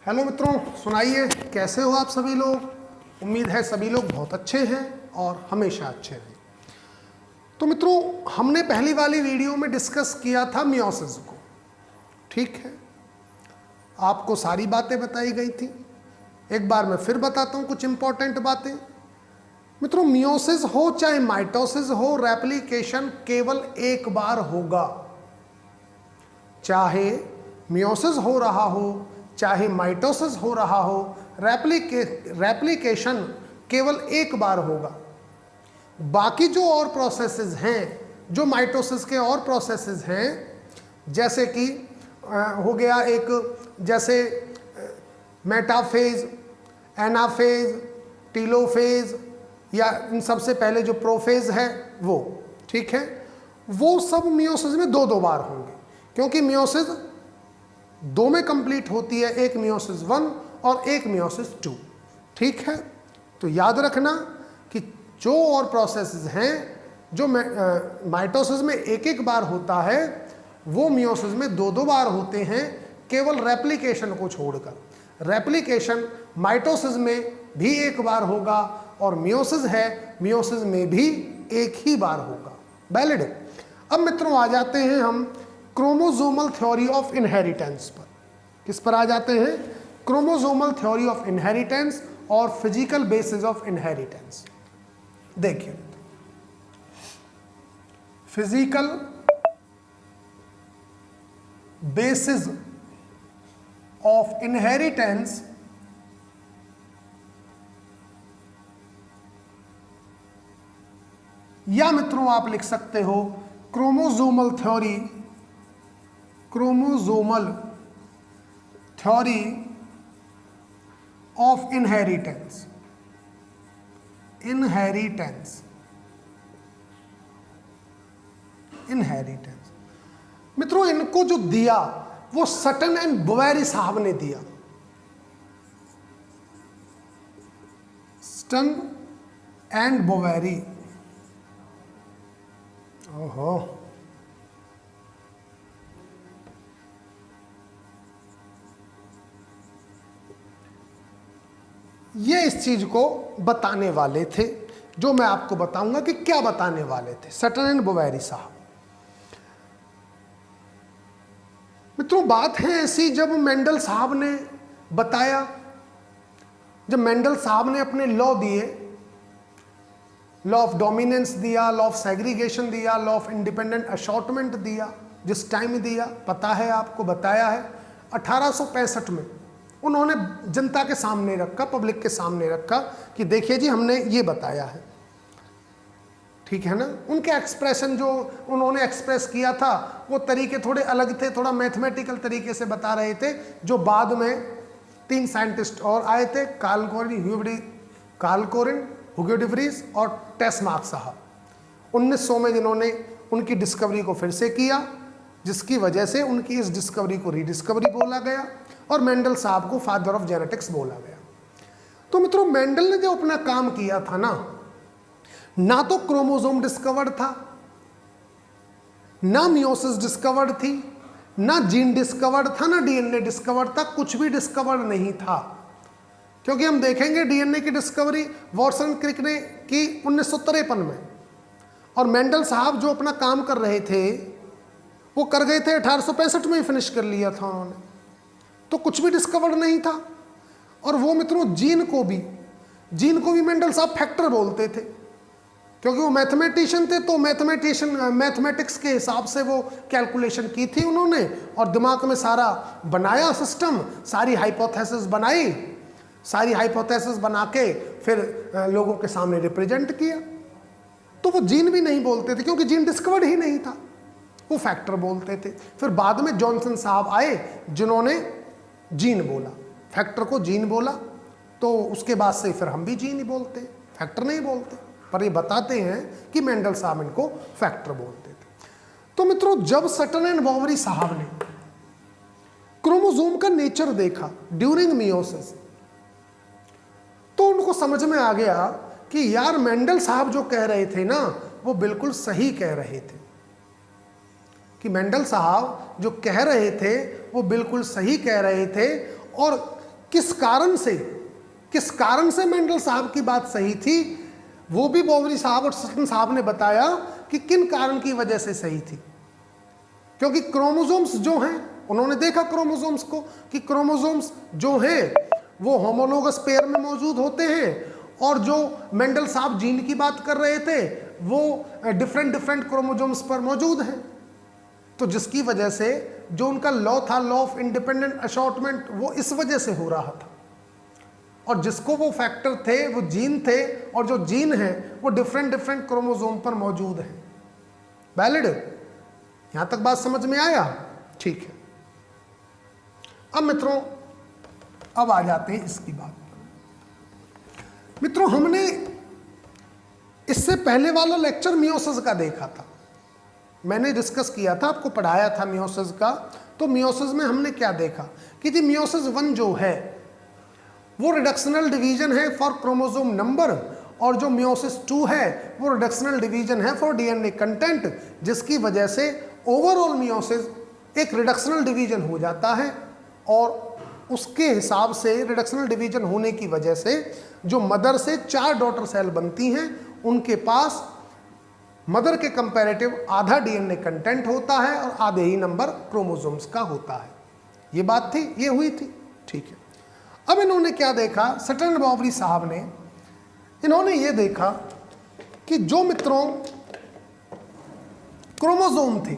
Hello मित्रों, सुनाइए कैसे हो आप सभी लोग। उम्मीद है सभी लोग बहुत अच्छे हैं और हमेशा अच्छे रहें। तो मित्रों, हमने पहली वाली वीडियो में डिस्कस किया था मियोसिस को, ठीक है। आपको सारी बातें बताई गई थी। एक बार मैं फिर बताता हूं कुछ इंपॉर्टेंट बातें। मित्रों, मियोसिस हो चाहे माइटोसिस हो, रेप्लिकेशन केवल एक बार होगा। चाहे मियोसिस हो रहा हो चाहे माइटोसिस हो रहा हो, रेप्लिकेशन केवल एक बार होगा। बाकी जो और प्रोसेसेस हैं, जो माइटोसिस के और प्रोसेसेस हैं, जैसे कि हो गया एक, जैसे मेटाफेज, एनाफेज, टीलोफेज, या इन सबसे पहले जो प्रोफेज है वो, ठीक है, वो सब मियोसिस में दो दो बार होंगे, क्योंकि मियोसिस दो में कंप्लीट होती है, एक मियोसिस 1 और एक मियोसिस 2, ठीक है। तो याद रखना कि जो और प्रोसेसेस हैं, जो माइटोसिस में एक एक बार होता है, वो मियोसिस में दो दो बार होते हैं, केवल रेप्लिकेशन को छोड़कर। रेप्लिकेशन माइटोसिस में भी एक बार होगा और मियोसिस है, मियोसिस में भी एक ही बार होगा। वैलिड। अब मित्रों आ जाते हैं हम क्रोमोसोमल थ्योरी ऑफ इनहेरिटेंस पर। किस पर आ जाते हैं? क्रोमोसोमल थ्योरी ऑफ इनहेरिटेंस और फिजिकल बेसिस ऑफ इनहेरिटेंस। देखिए, फिजिकल बेसिस ऑफ इनहेरिटेंस या मित्रों आप लिख सकते हो chromosomal theory, chromosomal theory of inheritance. Inheritance, inheritance मित्रों, इनको जो दिया वो सटन एंड बोवेरी साहब ने दिया। Sutton and Boveri. ओहो, ये इस चीज को बताने वाले थे, जो मैं आपको बताऊंगा कि क्या बताने वाले थे सटन एंड बोवेरी साहब। मित्रों, बात है ऐसी, जब मेंडल साहब ने बताया, जब मेंडल साहब ने अपने लॉ दिए, लॉ ऑफ डोमिनेंस दिया, लॉ ऑफ सेग्रीगेशन दिया, लॉ ऑफ इंडिपेंडेंट असॉर्टमेंट दिया, जिस टाइम दिया पता है आपको, बताया है 1865 में। उन्होंने जनता के सामने रखा, पब्लिक के सामने रखा कि देखिए जी हमने ये बताया है, ठीक है ना। उनके एक्सप्रेशन जो उन्होंने एक्सप्रेस किया था वो तरीके थोड़े अलग थे, थोड़ा मैथमेटिकल तरीके से बता रहे थे, जो बाद में 3 साइंटिस्ट और आए थे, कार्ल कोरिन, हुगो डे व्रीज और टेस्मार्क साहब, 1900 में, जिन्होंने उनकी डिस्कवरी को फिर से किया, जिसकी वजह से उनकी इस डिस्कवरी को रीडिस्कवरी बोला गया और मेंडल साहब को फादर ऑफ जेनेटिक्स बोला गया। तो मित्रों, मेंडल ने जो अपना काम किया था ना तो क्रोमोसोम डिस्कवर्ड था, ना मियोसिस डिस्कवर्ड थी, ना जीन डिस्कवर्ड था, ना डीएनए डिस्कवर्ड था, कुछ भी डिस्कवर्ड नहीं था। क्योंकि हम देखेंगे डीएनए की डिस्कवरी वॉटसन क्रिक ने की 1953 में, और मेंडल साहब जो अपना काम कर रहे थे वो कर गए थे 1865 में ही फिनिश कर लिया था उन्होंने। तो कुछ भी डिस्कवर्ड नहीं था। और वो मित्रों जीन को भी मेंडल साहब फैक्टर बोलते थे, क्योंकि वो मैथमेटिशियन थे। तो मैथमेटिक्स के हिसाब से वो कैलकुलेशन की थी उन्होंने, और दिमाग में सारा बनाया सिस्टम, सारी हाइपोथेसिस बनाई, सारी हाइपोथेसिस बना के फिर लोगों के सामने रिप्रेजेंट किया। तो वो जीन भी नहीं बोलते थे, क्योंकि जीन डिस्कवर्ड ही नहीं था, वो फैक्टर बोलते थे। फिर बाद में जॉनसन साहब आए, जिन्होंने जीन बोला, फैक्टर को जीन बोला, तो उसके बाद से फिर हम भी जीन ही बोलते हैं, फैक्टर नहीं बोलते। पर ये बताते हैं कि मेंडल साहब इनको फैक्टर बोलते थे। तो मित्रों, जब सटन एंड बोवेरी साहब ने क्रोमोसोम का नेचर देखा ड्यूरिंग मियोसिस, तो उनको समझ में आ गया कि यार मेंडल साहब जो कह रहे थे ना, वो बिल्कुल सही कह रहे थे। कि मेंडल साहब जो कह रहे थे वो बिल्कुल सही कह रहे थे, और किस कारण से मेंडल साहब की बात सही थी, वो भी बोवेरी साहब और सटन साहब ने बताया कि किन कारण की वजह से सही थी। क्योंकि क्रोमोसोम्स जो हैं, उन्होंने देखा क्रोमोसोम्स को कि क्रोमोसोम्स जो हैं वो होमोलोगस पेयर में मौजूद होते हैं, और जो मेंडल साहब जीन की बात कर रहे थे वो डिफरेंट क्रोमोसोम्स पर मौजूद हैं। तो जिसकी वजह से जो उनका लॉ था, लॉ ऑफ इंडिपेंडेंट असॉर्टमेंट, वो इस वजह से हो रहा था। और जिसको वो फैक्टर थे वो जीन थे, और जो जीन है वो डिफरेंट क्रोमोसोम पर मौजूद है। वैलिड? यहां तक बात समझ में आया? ठीक है। अब मित्रों, अब आ जाते हैं इसकी बात। मित्रों, हमने इससे पहले वाला लेक्चर मियोसिस का देखा था, मैंने डिस्कस किया था, आपको पढ़ाया था मियोसिस का। तो मियोसिस में हमने क्या देखा कि जी मियोसिस 1 जो है वो रिडक्शनल डिवीजन है फॉर क्रोमोसोम नंबर, और जो मियोसिस 2 है वो रिडक्शनल डिवीजन है फॉर डीएनए कंटेंट, जिसकी वजह से ओवरऑल मियोसिस एक रिडक्शनल डिवीजन हो जाता है। और उसके हिसाब से रिडक्शनल डिवीजन होने की वजह से जो मदर से 4 डॉटर सेल बनती हैं, उनके पास मदर के कंपैरेटिव आधा डीएनए कंटेंट होता है और आधे ही नंबर क्रोमोसोम्स का होता है। ये बात थी, ये हुई थी, ठीक है। अब इन्होंने क्या देखा, सटन बोवेरी साहब ने, इन्होंने ये देखा कि जो मित्रों क्रोमोसोम थे,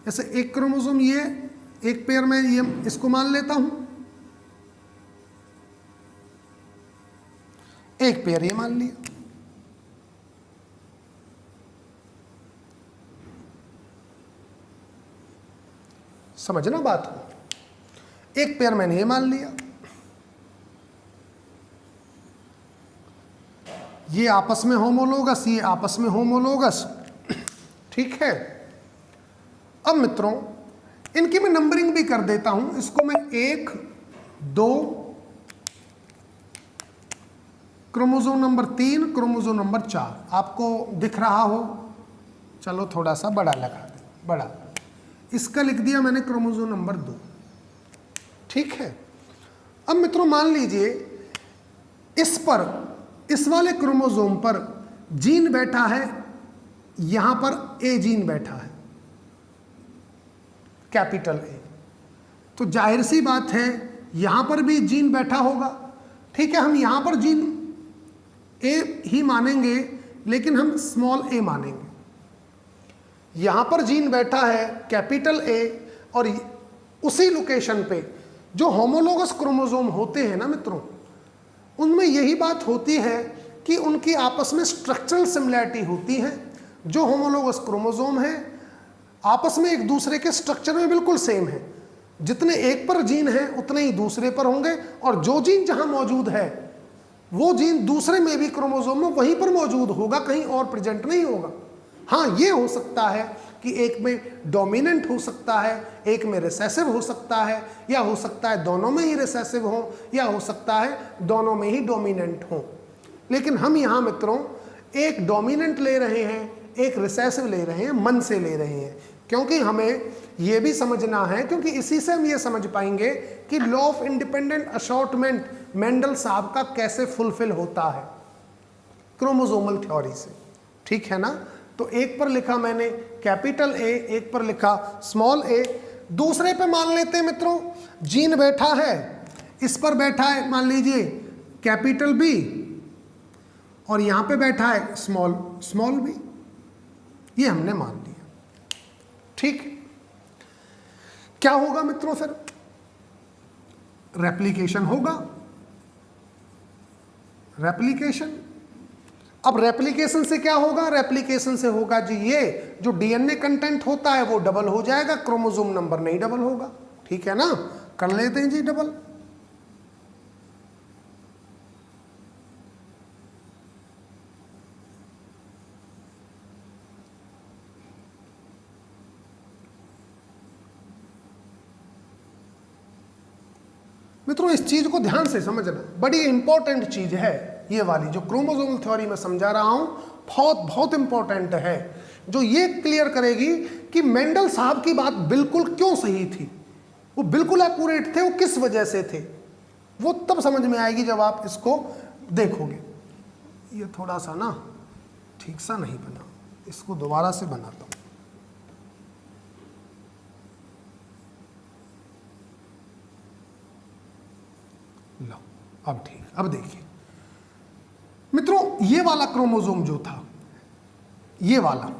जैसे एक क्रोमोसोम ये एक पेयर में, ये इसको मान लेता हूं, एक पेयर ये मान लिया, समझना बात को। एक पेयर मैंने ये मान लिया, ये आपस में होमोलोगस, ये आपस में होमोलोगस, ठीक है। अब मित्रों, इनकी मैं नंबरिंग भी कर देता हूं, इसको मैं 1, 2, क्रोमोसोम नंबर 3, क्रोमोसोम नंबर 4, आपको दिख रहा हो, चलो थोड़ा सा बड़ा लगा दे, बड़ा, इसका लिख दिया मैंने क्रोमोसोम नंबर 2, ठीक है। अब मित्रों मान लीजिए इस पर, इस वाले क्रोमोसोम पर जीन बैठा है, यहां पर ए जीन बैठा है, कैपिटल ए, तो जाहिर सी बात है यहां पर भी जीन बैठा होगा, ठीक है। हम यहां पर जीन ए ही मानेंगे, लेकिन हम स्मॉल ए मानेंगे। यहां पर जीन बैठा है कैपिटल ए, और उसी लोकेशन पे जो होमोलोगस क्रोमोसोम होते हैं ना मित्रों, उनमें यही बात होती है कि उनकी आपस में स्ट्रक्चरल सिमिलैरिटी होती है। जो होमोलोगस क्रोमोसोम है आपस में एक दूसरे के स्ट्रक्चर में बिल्कुल सेम है, जितने एक पर जीन है उतने ही दूसरे पर होंगे, और जो जीन जहां मौजूद है वो जीन दूसरे में भी क्रोमोसोम में वहीं पर मौजूद होगा, कहीं और प्रेजेंट नहीं होगा। हाँ, ये हो सकता है कि एक में डोमिनेंट हो सकता है, एक में रिसेसिव हो सकता है, या हो सकता है दोनों में ही रिसेसिव हो, या हो सकता है दोनों में ही डोमिनेंट हो। लेकिन हम यहाँ मित्रों एक डोमिनेंट ले रहे हैं, एक रिसेसिव ले रहे हैं, मन से ले रहे हैं, क्योंकि हमें यह भी समझना है, क्योंकि इसी से हम ये समझ पाएंगे कि law of independent assortment Mendel साहब का कैसे फुलफिल होता है क्रोमोसोमल थ्योरी से, ठीक है ना। तो एक पर लिखा मैंने कैपिटल ए, एक पर लिखा स्मॉल ए, दूसरे पे मान लेते हैं मित्रों जीन बैठा है, इस पर बैठा है मान लीजिए कैपिटल बी, और यहां पे बैठा है स्मॉल बी, ये हमने मान लिया, ठीक। क्या होगा मित्रों, फिर रेप्लिकेशन होगा, रेप्लिकेशन। अब रेप्लिकेशन से क्या होगा, रेप्लिकेशन से होगा जी ये जो डीएनए कंटेंट होता है वो डबल हो जाएगा, क्रोमोसोम नंबर नहीं डबल होगा, ठीक है ना। कर लेते हैं जी डबल। मित्रों इस चीज को ध्यान से समझना, बड़ी इंपॉर्टेंट चीज है ये वाली जो क्रोमोसोमल थ्योरी में समझा रहा हूं, बहुत बहुत इंपॉर्टेंट है, जो ये क्लियर करेगी कि मेंडल साहब की बात बिल्कुल क्यों सही थी, वो बिल्कुल एक्यूरेट थे, वो किस वजह से थे, वो तब समझ में आएगी जब आप इसको देखोगे। ये थोड़ा सा ना ठीक सा नहीं बना, इसको दोबारा से बनाता हूं। लो अब ठीक, अब देखिए मित्रों, ये वाला क्रोमोसोम जो था, ये वाला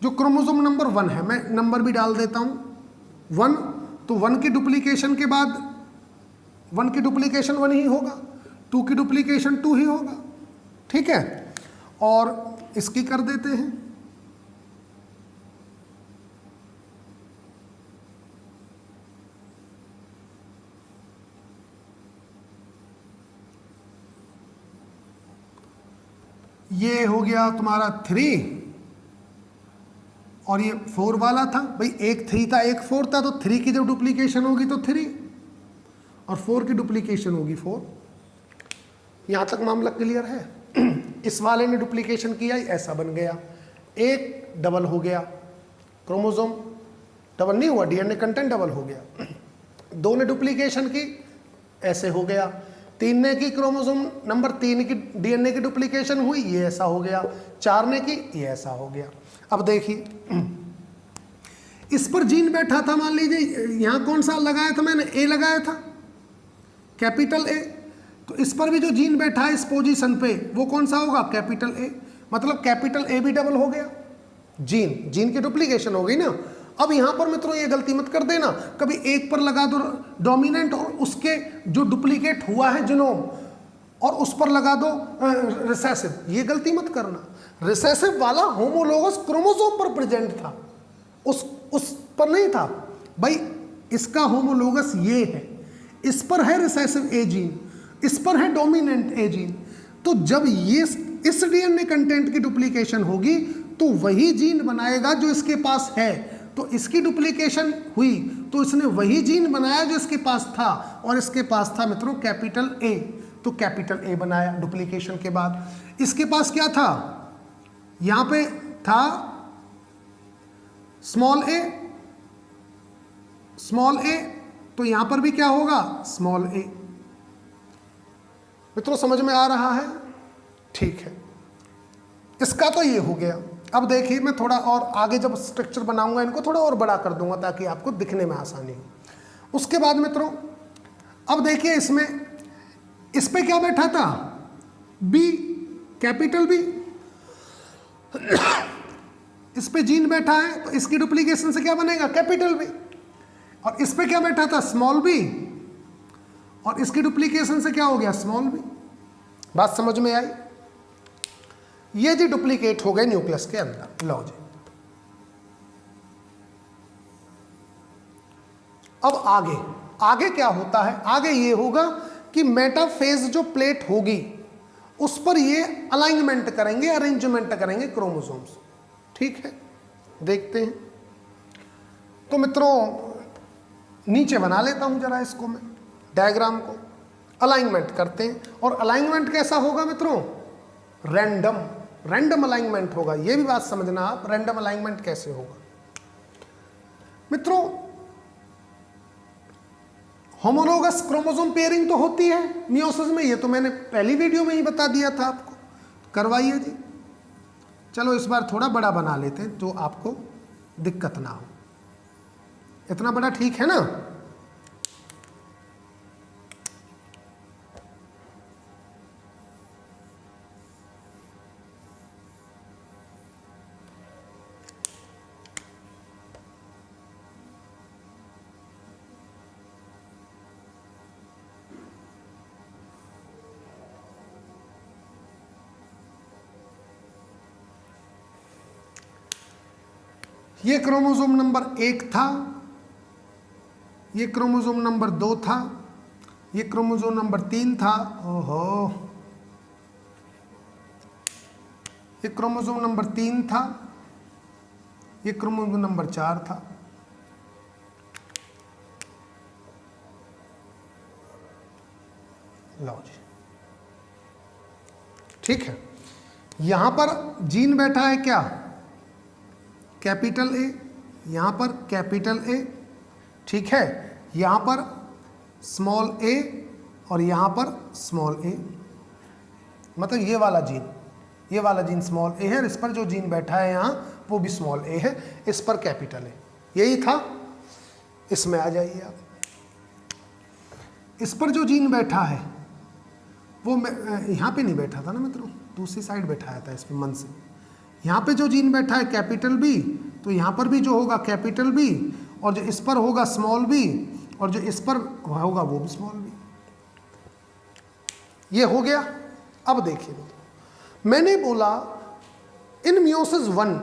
जो क्रोमोसोम नंबर 1 है, मैं नंबर भी डाल देता हूं 1, तो 1 की डुप्लीकेशन के बाद 1 की डुप्लीकेशन 1 ही होगा, 2 की डुप्लीकेशन 2 ही होगा, ठीक है। और इसकी कर देते हैं, ये हो गया तुम्हारा 3 और ये 4 वाला था भाई, एक 3 था एक 4 था, तो 3 की जब डुप्लीकेशन होगी तो 3 और 4 की डुप्लीकेशन होगी 4। यहां तक मामला क्लियर है। इस वाले ने डुप्लीकेशन किया, ऐसा बन गया, एक डबल हो गया, क्रोमोसोम डबल नहीं हुआ, डीएनए कंटेंट डबल हो गया। 2 ने डुप्लीकेशन की, ऐसे हो गया। 3 ने की, क्रोमोसोम नंबर 3 की डीएनए की डुप्लीकेशन हुई, ये ऐसा हो गया। 4 ने की, ये ऐसा हो गया। अब देखिए इस पर जीन बैठा था, मान लीजिए यहां कौन सा लगाया था मैंने, ए लगाया था, कैपिटल ए, तो इस पर भी जो जीन बैठा है इस पोजीशन पे वो कौन सा होगा, कैपिटल ए, मतलब कैपिटल ए भी डबल हो गया, जीन की डुप्लीकेशन हो गई ना। अब यहां पर मित्रों ये गलती मत कर देना, कभी एक पर लगा दो डोमिनेंट और उसके जो डुप्लीकेट हुआ है जीनोम और उस पर लगा दो रिसेसिव, ये गलती मत करना। रिसेसिव वाला होमोलोगस क्रोमोसोम पर प्रेजेंट था, उस पर नहीं था भाई। इसका होमोलोगस ये है, इस पर है रिसेसिव ए जीन, इस पर है डोमिनेंट ए जीन। तो जब ये इस डीएनए कंटेंट की डुप्लीकेशन होगी तो वही जीन बनाएगा जो इसके पास है। तो इसकी डुप्लीकेशन हुई तो इसने वही जीन बनाया जो इसके पास था, और इसके पास था मित्रों कैपिटल ए, तो कैपिटल ए बनाया डुप्लीकेशन के बाद। इसके पास क्या था, यहां पे था स्मॉल ए, तो यहां पर भी क्या होगा, स्मॉल ए। मित्रों समझ में आ रहा है, ठीक है। इसका तो ये हो गया। अब देखिए मैं थोड़ा और आगे जब स्ट्रक्चर बनाऊंगा इनको थोड़ा और बड़ा कर दूंगा ताकि आपको दिखने में आसानी हो। उसके बाद मित्रों अब देखिए इसमें इस पे क्या बैठा था, बी, कैपिटल बी, इस पे जीन बैठा है तो इसकी डुप्लीकेशन से क्या बनेगा, कैपिटल बी। और इस पे क्या बैठा था, स्मॉल बी, और इसकी डुप्लीकेशन से क्या हो गया, स्मॉल बी। बात समझ में आई। ये जी डुप्लीकेट हो गए न्यूक्लियस के अंदर। लो जी अब आगे क्या होता है, आगे ये होगा कि मेटाफेज जो प्लेट होगी उस पर ये अलाइनमेंट करेंगे, अरेंजमेंट करेंगे क्रोमोसोम्स, ठीक है। देखते हैं। तो मित्रों नीचे बना लेता हूं जरा इसको मैं डायग्राम को, अलाइनमेंट करते हैं। और अलाइनमेंट कैसा होगा मित्रों, रैंडम अलाइनमेंट होगा। ये भी बात समझना आप, रैंडम अलाइनमेंट कैसे होगा मित्रों। होमोलोगस क्रोमोसोम पेयरिंग तो होती है मियोसिस में, ये तो मैंने पहली वीडियो में ही बता दिया था आपको, करवाइए जी। चलो इस बार थोड़ा बड़ा बना लेते हैं जो आपको दिक्कत ना हो। इतना बड़ा ठीक है ना। ये क्रोमोसोम नंबर 1 था, ये क्रोमोसोम नंबर 2 था, ये क्रोमोसोम नंबर 3 था, ओहो, ये क्रोमोसोम नंबर 3 था, ये क्रोमोसोम नंबर 4 था। लो जी ठीक है। यहां पर जीन बैठा है क्या, कैपिटल ए, यहाँ पर कैपिटल ए, ठीक है, यहाँ पर स्मॉल ए और यहाँ पर स्मॉल ए, मतलब ये वाला जीन स्मॉल ए है और इस पर जो जीन बैठा है यहाँ वो भी स्मॉल ए है, इस पर कैपिटल ए। यही था, इसमें आ जाइए आप। इस पर जो जीन बैठा है वो यहाँ पे नहीं बैठा था ना मित्रों, दूसरी साइड बैठाया था इसमें मन से। यहाँ पे जो जीन बैठा है कैपिटल बी, तो यहाँ पर भी जो होगा कैपिटल बी, और जो इस पर होगा स्मॉल बी, और जो इस पर होगा वो भी स्मॉल बी। ये हो गया। अब देखिए, मैंने बोला इन मियोसिस 1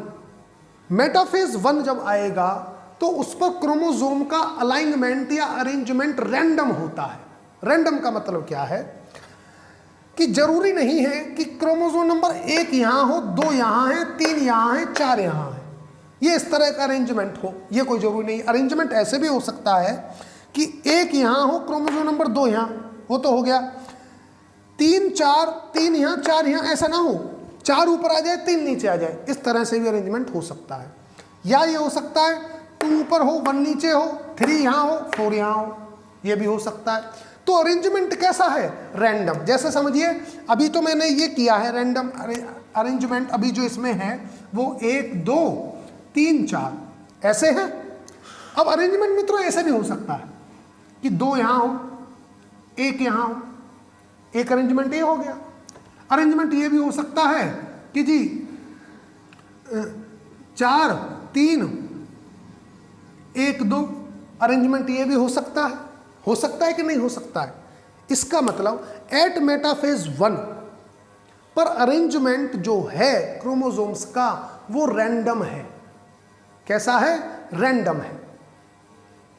मेटाफेज 1 जब आएगा तो उस पर क्रोमोसोम का अलाइनमेंट या अरेंजमेंट रैंडम होता है। रैंडम का मतलब क्या है कि जरूरी नहीं है कि क्रोमोसोम नंबर 1 यहां हो, 2 यहां है, 3 यहां है, 4 यहां है, ये इस तरह का अरेंजमेंट हो, ये कोई जरूरी नहीं। अरेंजमेंट ऐसे भी हो सकता है कि 1 यहां हो, क्रोमोसोम नंबर 2 यहां, वो तो हो गया। 3 4, 3 यहां 4 यहां, ऐसा ना हो 4 ऊपर आ जाए 3 नीचे आ जाए, इस तरह से भी अरेंजमेंट हो सकता है। या ये हो सकता है 2 ऊपर हो 1 नीचे हो, 3 यहां हो 4 यहां हो, ये भी हो सकता है। तो अरेंजमेंट कैसा है? रैंडम। जैसे समझिए अभी तो मैंने ये किया है रैंडम अरेंजमेंट, अभी जो इसमें है वो 1 2 3 4 ऐसे है। अब अरेंजमेंट मित्रों ऐसे भी हो सकता है कि 2 यहां हो 1 यहां हो, एक अरेंजमेंट ये हो गया। अरेंजमेंट ये भी हो सकता है कि जी 4 3 1 2, अरेंजमेंट ये भी हो सकता है कि नहीं हो सकता है। इसका मतलब एट मेटाफेज 1 पर अरेंजमेंट जो है क्रोमोसोम्स का वो रैंडम है। कैसा है? रैंडम है,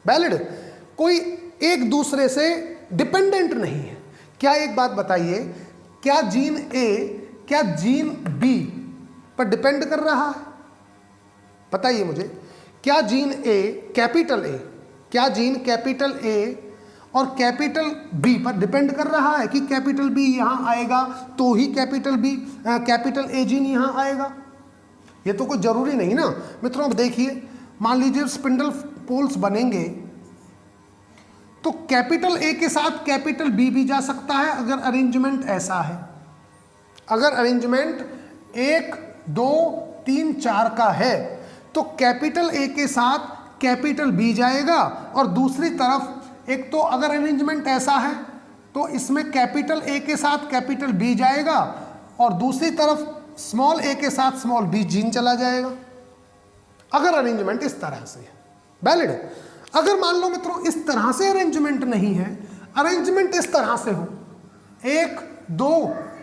वैलिड, कोई एक दूसरे से डिपेंडेंट नहीं है। क्या एक बात बताइए, क्या जीन ए क्या जीन बी पर डिपेंड कर रहा है? बताइए मुझे, क्या जीन ए कैपिटल ए, क्या जीन कैपिटल ए और कैपिटल बी पर डिपेंड कर रहा है कि कैपिटल बी यहां आएगा तो ही कैपिटल ए जीन यहां आएगा? ये तो कोई जरूरी नहीं ना मित्रों। अब देखिए, मान लीजिए स्पिंडल पोल्स बनेंगे तो कैपिटल ए के साथ कैपिटल बी भी जा सकता है अगर अरेंजमेंट ऐसा है। अगर अरेंजमेंट 1 2 3 4 का है तो कैपिटल ए के साथ कैपिटल बी जाएगा, और दूसरी तरफ एक तो अगर अरेंजमेंट ऐसा है तो इसमें कैपिटल ए के साथ कैपिटल बी जाएगा और दूसरी तरफ स्मॉल ए के साथ स्मॉल बी जीन चला जाएगा। अगर अरेंजमेंट इस तरह से है, वैलिड। अगर मान लो मित्रों इस तरह से अरेंजमेंट नहीं है, अरेंजमेंट इस तरह से हो 1 2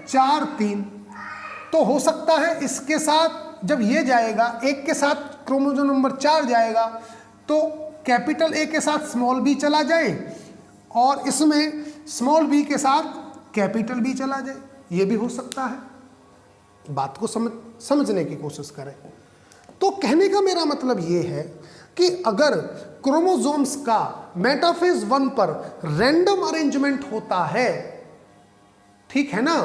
4 3, तो हो सकता है इसके साथ जब ये जाएगा, एक के साथ क्रोमोसोम नंबर 4 जाएगा तो कैपिटल ए के साथ स्मॉल बी चला जाए और इसमें स्मॉल बी के साथ कैपिटल बी चला जाए, ये भी हो सकता है। बात को समझने की कोशिश करें। तो कहने का मेरा मतलब ये है कि अगर क्रोमोसोम्स का मेटाफेज 1 पर रैंडम अरेंजमेंट होता है, ठीक है ना,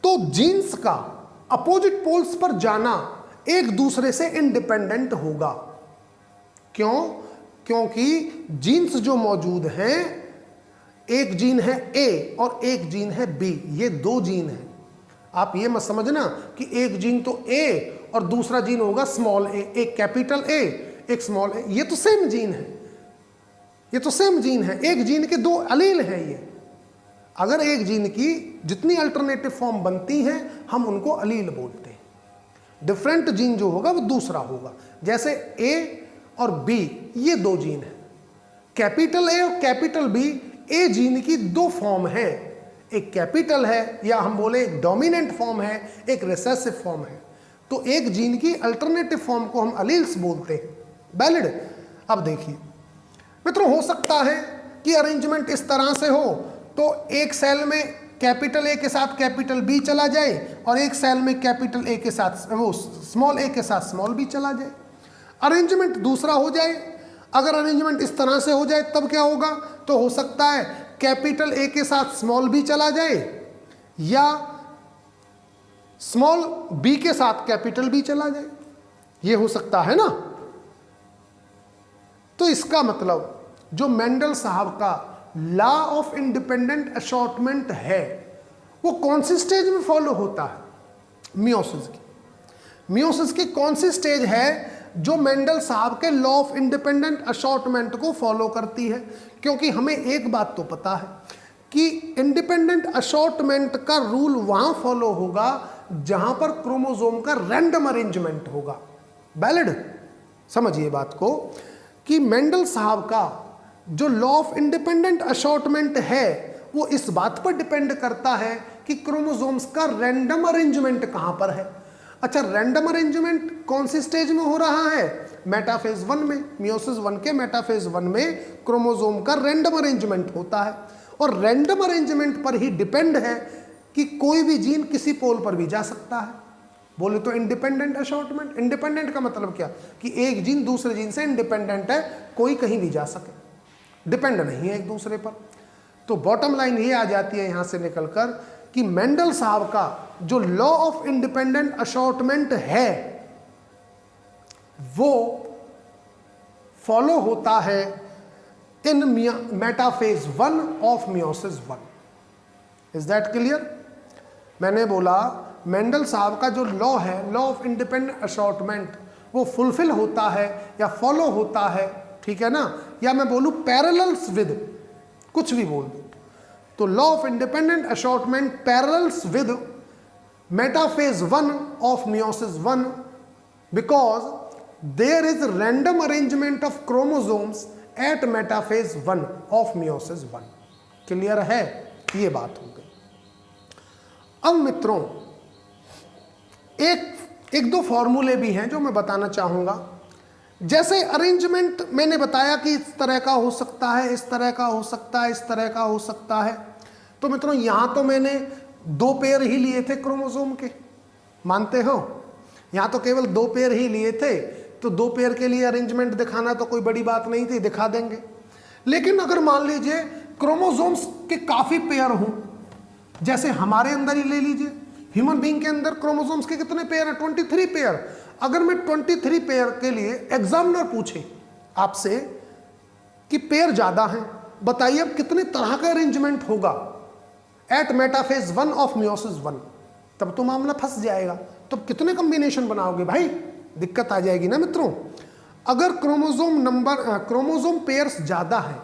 तो जीन्स का अपोजिट पोल्स पर जाना एक दूसरे से इंडिपेंडेंट होगा। क्यों? क्योंकि जीन्स जो मौजूद हैं, एक जीन है ए और एक जीन है बी, ये 2 जीन हैं। आप ये मत समझना कि एक जीन तो ए और दूसरा जीन होगा स्मॉल ए, एक कैपिटल ए एक स्मॉल ए, ये तो सेम जीन है, ये तो सेम जीन है। एक जीन के 2 अलील हैं ये। अगर एक जीन की जितनी अल्टरनेटिव फॉर्म बनती हैं हम उनको अलील बोलते हैं। डिफरेंट जीन जो होगा वो दूसरा होगा। जैसे ए और बी ये 2 जीन हैं, कैपिटल ए और कैपिटल बी ए जीन की 2 फॉर्म है, एक कैपिटल है या हम बोले एक डोमिनेंट फॉर्म है, एक रिसेसिव फॉर्म है। तो एक जीन की अल्टरनेटिव फॉर्म को हम अलील्स बोलते हैं, वैलिड। अब देखिए मित्रों, हो सकता है कि अरेंजमेंट इस तरह से हो तो एक सेल में कैपिटल ए के साथ कैपिटल बी चला जाए और एक सेल में कैपिटल ए के साथ वो स्मॉल ए के साथ स्मॉल बी चला जाए। अरेंजमेंट दूसरा हो जाए। अगर अरेंजमेंट इस तरह से हो जाए तब क्या होगा? तो हो सकता है कैपिटल ए के साथ स्मॉल बी चला जाए या स्मॉल बी के साथ कैपिटल बी चला जाए, ये हो सकता है ना। इसका मतलब जो मेंडल साहब का लॉ ऑफ इंडिपेंडेंट असॉर्टमेंट है वो कौन सी स्टेज में फॉलो होता है? मियोसिस की। मियोसिस की कौन सी स्टेज है जो मेंडल साहब के लॉ ऑफ इंडिपेंडेंट असॉर्टमेंट को फॉलो करती है? क्योंकि हमें एक बात तो पता है कि इंडिपेंडेंट असॉर्टमेंट का रूल वहां फॉलो होगा जहां पर क्रोमोसोम का रैंडम अरेंजमेंट होगा। वैलिड? समझिए बात को कि मेंडल साहब का जो लॉ ऑफ इंडिपेंडेंट असॉर्टमेंट है वो इस बात पर डिपेंड करता है कि क्रोमोसोम्स का रैंडम अरेंजमेंट कहां पर है। अच्छा, रैंडम अरेंजमेंट कौन सी स्टेज में हो रहा है? मेटाफेज 1 में। मियोसिस 1 के मेटाफेज 1 में क्रोमोसोम का रैंडम अरेंजमेंट होता है और रैंडम अरेंजमेंट पर ही डिपेंड है कि कोई भी जीन किसी पोल पर भी जा सकता है। बोले तो इंडिपेंडेंट असॉर्टमेंट। इंडिपेंडेंट का मतलब क्या कि एक जीन दूसरे जीन से इंडिपेंडेंट है, कोई कहीं भी जा सके, डिपेंड नहीं है एक दूसरे पर। तो बॉटम लाइन ये आ जाती है यहां से निकलकर कि मेंडल साहब का जो लॉ ऑफ इंडिपेंडेंट असॉर्टमेंट है वो फॉलो होता है in metaphase 1 of meiosis 1। Is that clear? मैंने बोला मेंडल साहब का जो लॉ है, लॉ ऑफ इंडिपेंडेंट असॉर्टमेंट, वो फुलफिल होता है या फॉलो होता है, ठीक है ना, या मैं बोलूं पैरेलल्स विद, कुछ भी बोल दूं तो law of independent assortment parallels with metaphase 1 of meiosis 1 because there is random arrangement of chromosomes at metaphase 1 of meiosis 1। Clear है? ये बात हो गई। अब मित्रों एक दो फॉर्मूले भी हैं जो मैं बताना चाहूंगा। जैसे अरेंजमेंट मैंने बताया कि इस तरह का हो सकता है, इस तरह का हो सकता है, इस तरह का हो सकता है। तो मित्रों यहां तो मैंने 2 पेयर ही लिए थे क्रोमोसोम के, मानते हो? यहां तो केवल 2 पेयर ही लिए थे, तो 2 पेयर के लिए अरेंजमेंट दिखाना तो कोई बड़ी बात नहीं थी, दिखा देंगे। लेकिन अगर मान लीजिए क्रोमोसोम्स के काफी पेयर हों, जैसे हमारे अंदर ही ले लीजिए, ह्यूमन बीइंग के अंदर क्रोमोसोम्स के कितने पेयर हैं? 23 पेयर। अगर मैं 23 पेयर के लिए एग्जामिनर पूछे आपसे कि पेयर ज्यादा हैं, बताइए अब कितने तरह का अरेंजमेंट होगा एट मेटाफेज 1 ऑफ मियोसिस 1, तब तो मामला फंस जाएगा। तो कितने कॉम्बिनेशन बनाओगे भाई? दिक्कत आ जाएगी ना मित्रों। अगर क्रोमोसोम पेयर्स ज्यादा है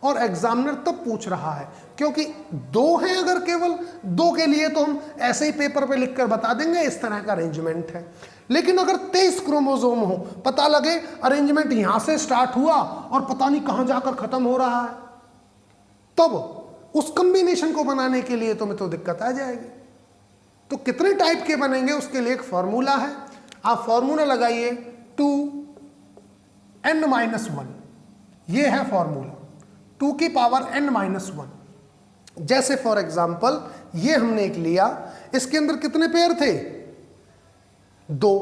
और एग्जामिनर तब पूछ रहा है, क्योंकि 2 हैं, अगर केवल 2 के लिए तो हम ऐसे ही पेपर पे लिखकर बता देंगे इस तरह का अरेंजमेंट है। लेकिन अगर 23 क्रोमोसोम हो, पता लगे अरेंजमेंट यहां से स्टार्ट हुआ और पता नहीं कहां जाकर खत्म हो रहा है, तब उस कॉम्बिनेशन को बनाने के लिए तो मित्रों दिक्कत आ जाएगी। तो कितने टाइप के बनेंगे उसके लिए एक फॉर्मूला है। आप फॉर्मूला लगाइए 2n-1, ये है फॉर्मूला 2 की पावर n-1। जैसे फॉर एग्जाम्पल ये हमने एक लिया, इसके अंदर कितने पेयर थे? 2।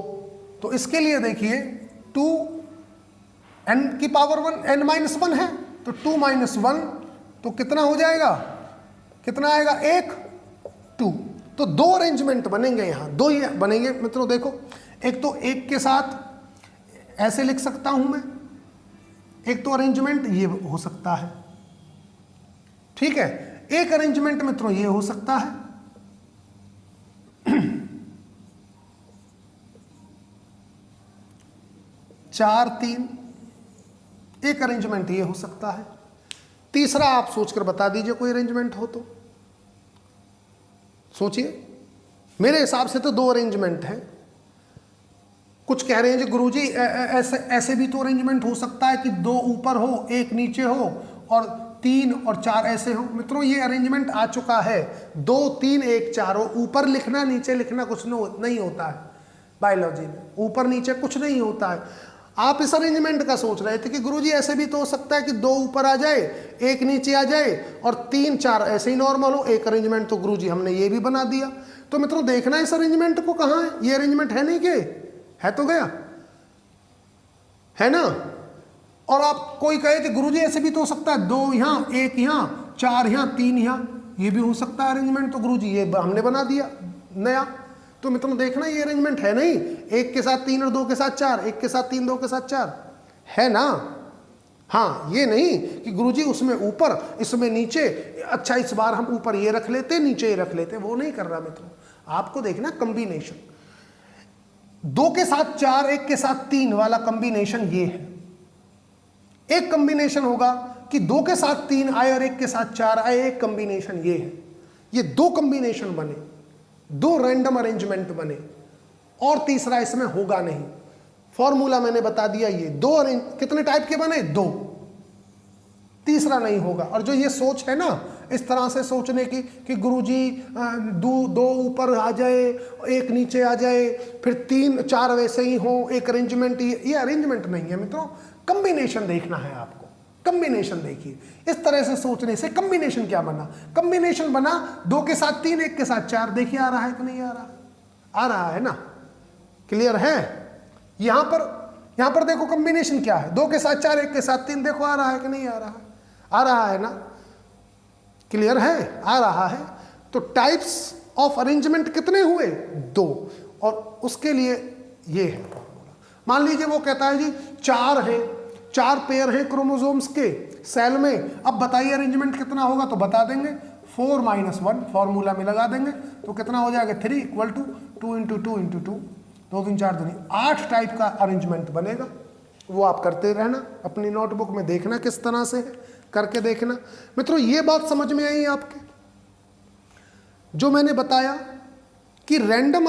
तो इसके लिए देखिए 2n की पावर 1 n-1 है, तो 2 - 1 तो कितना हो जाएगा? कितना आएगा? 1 2। तो 2 अरेंजमेंट बनेंगे, यहां 2 ही बनेंगे मित्रों। देखो, एक तो 1 के साथ ऐसे लिख सकता हूं मैं, एक तो अरेंजमेंट ये हो सकता है, ठीक है। एक अरेंजमेंट मित्रों ये हो सकता है, 4 3, एक अरेंजमेंट ये हो सकता है। तीसरा आप सोचकर बता दीजिए कोई अरेंजमेंट हो तो। सोचिए, मेरे हिसाब से तो 2 अरेंजमेंट हैं। कुछ कह रहे हैं जी गुरुजी ऐसे भी तो अरेंजमेंट हो सकता है कि 2 ऊपर हो, 1 नीचे हो और 3 और 4 ऐसे हो। मित्रों ये अरेंजमेंट आ चुका है, 2 3 1 4 हो। ऊपर लिखना नीचे लिखना कुछ नहीं होता है बायोलॉजी में, ऊपर नीचे कुछ नहीं होता है। आप इस अरेंजमेंट का सोच रहे थे कि गुरुजी ऐसे भी तो हो सकता है कि 2 ऊपर आ जाए, 1 नीचे आ जाए और 3 4 ऐसे ही नॉर्मल हो। एक अरेंजमेंट तो गुरुजी हमने ये भी बना दिया। तो मित्रों देखना इस अरेंजमेंट को कहाँ है, ये अरेंजमेंट है नहीं, के है तो गया है ना। और आप कोई कहे कि गुरुजी ऐसे भी तो हो सकता है 2 यहाँ 1 यहाँ 4 यहाँ 3 यहाँ, ये भी हो सकता है अरेंजमेंट, तो गुरुजी ये हमने बना दिया नया। तो मित्रों देखना ये अरेंजमेंट है नहीं, 1 के साथ 3 और 2 के साथ 4, 1 के साथ 3 2 के साथ 4 है ना। हाँ, ये नहीं कि गुरुजी उसमें ऊपर इसमें नीचे, अच्छा इस बार हम ऊपर ये रख लेते नीचे ये रख लेते, वो नहीं कर रहा मित्रों। आपको देखना कंबिनेशन, 2 के साथ 4 1 के साथ 3 वाला कंबिनेशन ये है। एक कंबिनेशन होगा कि 2 के साथ 3 आए और 1 के साथ 4 आए, एक कंबिनेशन ये है। ये 2 कंबिनेशन बने, 2 रैंडम अरेंजमेंट बने, और तीसरा इसमें होगा नहीं। फॉर्मूला मैंने बता दिया, ये 2 कितने टाइप के बने? 2, तीसरा नहीं होगा। और जो ये सोच है ना इस तरह से सोचने की कि गुरुजी 2 ऊपर आ जाए, 1 नीचे आ जाए, फिर 3 4 वैसे ही हो, एक अरेंजमेंट, ये अरेंजमेंट नहीं है मित्रों, कंबिनेशन देखना है आपको। कंबिनेशन देखिए, इस तरह से सोचने से कंबिनेशन क्या बना? कंबिनेशन बना 2 के साथ 3 1 के साथ 4। देखिए आ रहा है कि नहीं आ रहा? आ रहा है ना, क्लियर है? यहां पर देखो कंबिनेशन क्या है, 2 के साथ 4 1 के साथ 3, देखो आ रहा है कि नहीं आ रहा है? आ रहा है ना, क्लियर है? आ रहा है। तो टाइप्स ऑफ अरेंजमेंट कितने हुए? 2, और उसके लिए ये है फॉर्मूला। मान लीजिए वो कहता है जी 4 है, 4 पेयर है क्रोमोसोम्स के सेल में, अब बताइए अरेंजमेंट कितना होगा? तो बता देंगे 4 - 1 फॉर्मूला में लगा देंगे, तो कितना हो जाएगा? 3 = 2 × 2 × 2, 2 3 4 2 8 टाइप का अरेंजमेंट बनेगा। वो आप करते रहना, अपनी नोटबुक में देखना किस तरह से है, करके देखना। मित्रों ये बात समझ में आई आपके, जो मैंने बताया कि रैंडम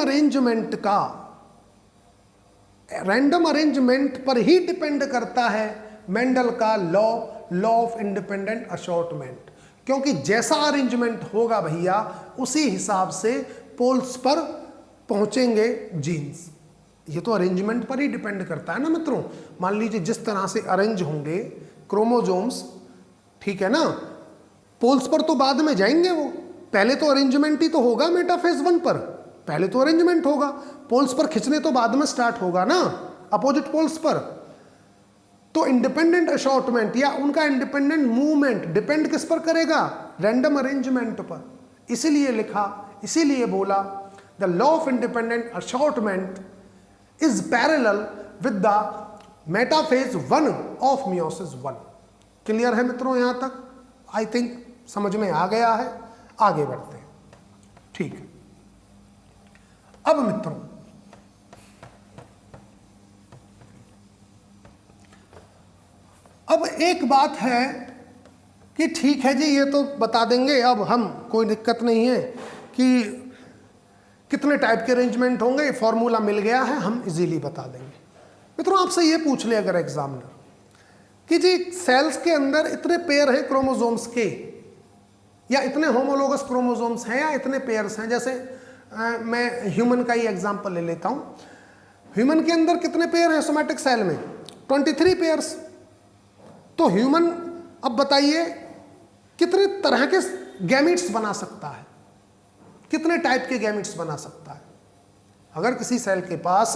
अरेंजमेंट पर ही डिपेंड करता है मेंडल का लॉ ऑफ इंडिपेंडेंट असॉर्टमेंट, क्योंकि जैसा अरेंजमेंट होगा भैया उसी हिसाब से पोल्स पर पहुंचेंगे जीन्स। ये तो अरेंजमेंट पर ही डिपेंड करता है ना मित्रों। मान लीजिए जिस तरह से अरेंज होंगे क्रोमोसोम्स, ठीक है ना, पोल्स पर तो बाद में जाएंगे वो, पहले तो अरेंजमेंट ही तो होगा मेटाफेज 1 पर, पहले तो अरेंजमेंट होगा, पोल्स पर खिंचने तो बाद में स्टार्ट होगा ना, अपोजिट पोल्स पर। तो इंडिपेंडेंट असॉर्टमेंट या उनका इंडिपेंडेंट मूवमेंट डिपेंड किस पर करेगा? रैंडम अरेंजमेंट पर। इसीलिए लिखा, इसीलिए बोला the law of independent assortment is parallel with the metaphase 1 of meiosis 1। Clear है मित्रों? यहां तक आई थिंक समझ में आ गया है। आगे बढ़ते हैं, ठीक है। अब मित्रों अब एक बात है कि ठीक है जी ये तो बता देंगे, अब हम कोई दिक्कत नहीं है कि कितने टाइप के अरेंजमेंट होंगे, फॉर्मूला मिल गया है, हम इजीली बता देंगे। मित्रों आपसे ये पूछ ले अगर एग्जामिनर कि जी सेल्स के अंदर इतने पेयर हैं क्रोमोसोम्स के, या इतने होमोलोगस क्रोमोसोम्स हैं, या इतने पेयर्स हैं, जैसे मैं ह्यूमन का ही एग्जांपल ले लेता हूं। ह्यूमन के अंदर कितने पेयर हैं सोमैटिक सेल में? 23 पेयर्स। तो ह्यूमन अब बताइए कितने तरह के गैमीट्स बना सकता है, कितने टाइप के गैमीट्स बना सकता है? अगर किसी सेल के पास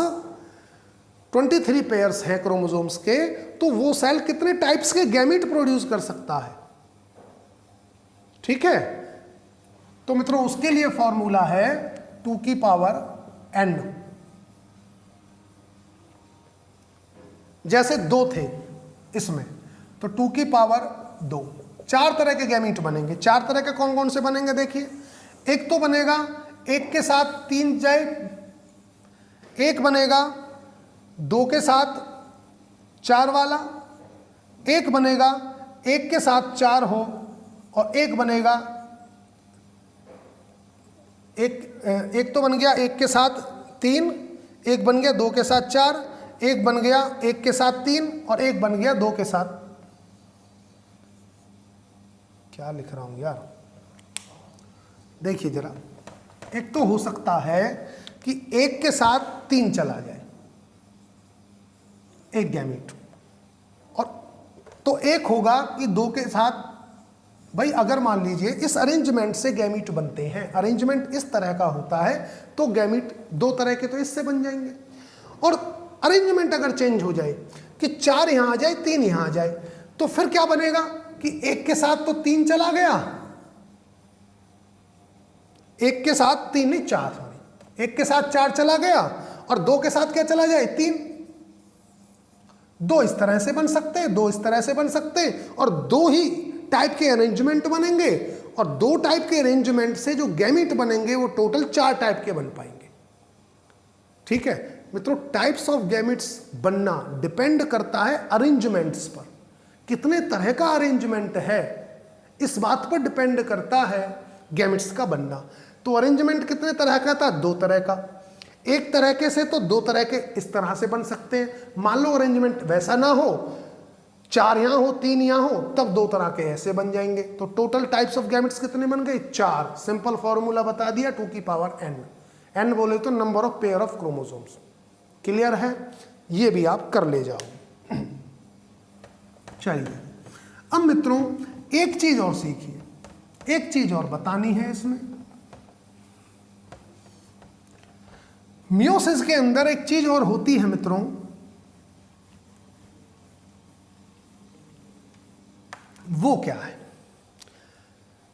23 पेयर्स हैं क्रोमोसोम्स के, तो वो सेल कितने टाइप्स के गैमीट प्रोड्यूस कर सकता है? ठीक है, तो मित्रों उसके लिए फॉर्मूला है 2n। जैसे 2 थे इसमें, तो 2 4 तरह के गैमीट बनेंगे। 4 तरह के कौन कौन से बनेंगे देखिए। एक तो बनेगा 1 के साथ 3 जाए, एक बनेगा 2 के साथ 4 वाला, एक बनेगा 1 के साथ 4 हो, और एक बनेगा एक तो बन गया 1 के साथ 3, एक बन गया 2 के साथ 4, एक बन गया 1 के साथ 3, और एक बन गया 2 के साथ, क्या लिख रहा हूं यार, देखिए जरा। एक तो हो सकता है कि 1 के साथ 3 चला जाए, एक गैमीट, और तो एक होगा कि 2 के साथ, भाई अगर मान लीजिए इस अरेंजमेंट से गैमीट बनते हैं, अरेंजमेंट इस तरह का होता है, तो गैमीट 2 तरह के तो इससे बन जाएंगे। और अरेंजमेंट अगर चेंज हो जाए कि 4 यहां आ जाए 3 यहां आ जाए, तो फिर क्या बनेगा कि 1 के साथ तो 3 चला गया, 1 के साथ 3 नहीं 4, सॉरी 1 के साथ 4 चला गया, और 2 के साथ क्या चला जाए 3, दो इस तरह से बन सकते हैं, दो इस तरह से बन सकते हैं, और दो ही टाइप के अरेंजमेंट बनेंगे, और दो टाइप के अरेंजमेंट से जो गैमीट बनेंगे वो टोटल 4 टाइप के बन पाएंगे। ठीक है मित्रों, टाइप्स ऑफ गैमिट्स बनना डिपेंड करता है अरेंजमेंट्स पर। कितने तरह का अरेंजमेंट है इस बात पर डिपेंड करता है गैमिट्स का बनना। तो अरेंजमेंट कितने तरह का था? 2 तरह का। एक तरह के से तो 2 तरह के इस तरह से बन सकते हैं। मान लो अरेंजमेंट वैसा ना हो, 4 यहाँ हो 3 यहाँ हो, तब 2 तरह के ऐसे बन जाएंगे। तो टोटल टाइप्स ऑफ गैमेट्स कितने बन गए? 4। सिंपल फॉर्मूला बता दिया, 2 की पावर n। n बोले तो number of pair of chromosomes. Clear है? ये भी आप कर ले जाओ। चलिए अब मित्रों एक चीज और सीखिए, एक चीज और बतानी है इसमें। मियोसिस के अंदर एक चीज और होती है मित्रों, वो क्या है?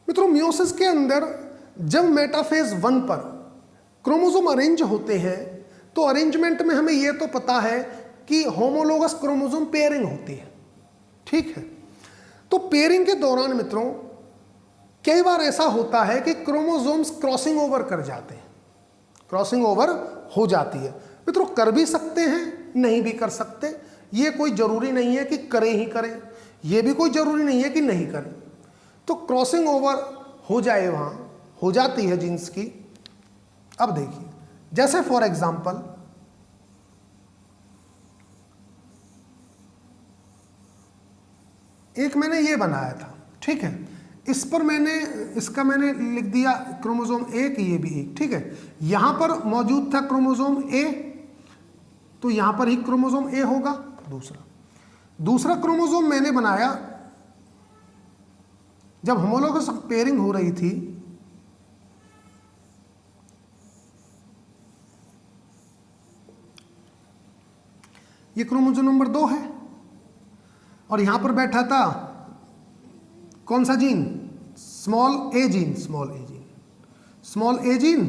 मित्रों मियोसिस के अंदर जब मेटाफेज 1 पर क्रोमोसोम अरेंज होते हैं तो अरेंजमेंट में हमें यह तो पता है कि होमोलोगस क्रोमोसोम पेयरिंग होती है। ठीक है, तो पेयरिंग के दौरान मित्रों कई बार ऐसा होता है कि क्रोमोसोम्स क्रॉसिंग ओवर कर जाते हैं, क्रॉसिंग ओवर हो जाती है। मित्रों कर भी सकते हैं, नहीं भी कर सकते। ये कोई जरूरी नहीं है कि करें ही करें, ये भी कोई जरूरी नहीं है कि नहीं करें। तो क्रॉसिंग ओवर हो जाए, वहां हो जाती है जीन्स की। अब देखिए, जैसे फॉर एग्जांपल एक मैंने ये बनाया था, ठीक है, इस पर इसका मैंने लिख दिया क्रोमोसोम 1, ये भी 1। ठीक है, यहां पर मौजूद था क्रोमोसोम ए, तो यहां पर ही क्रोमोसोम ए होगा। दूसरा क्रोमोसोम मैंने बनाया जब होमोलोगस पेयरिंग हो रही थी, ये क्रोमोसोम नंबर 2 है, और यहां पर बैठा था कौन सा जीन? स्मॉल ए जीन। स्मॉल ए जीन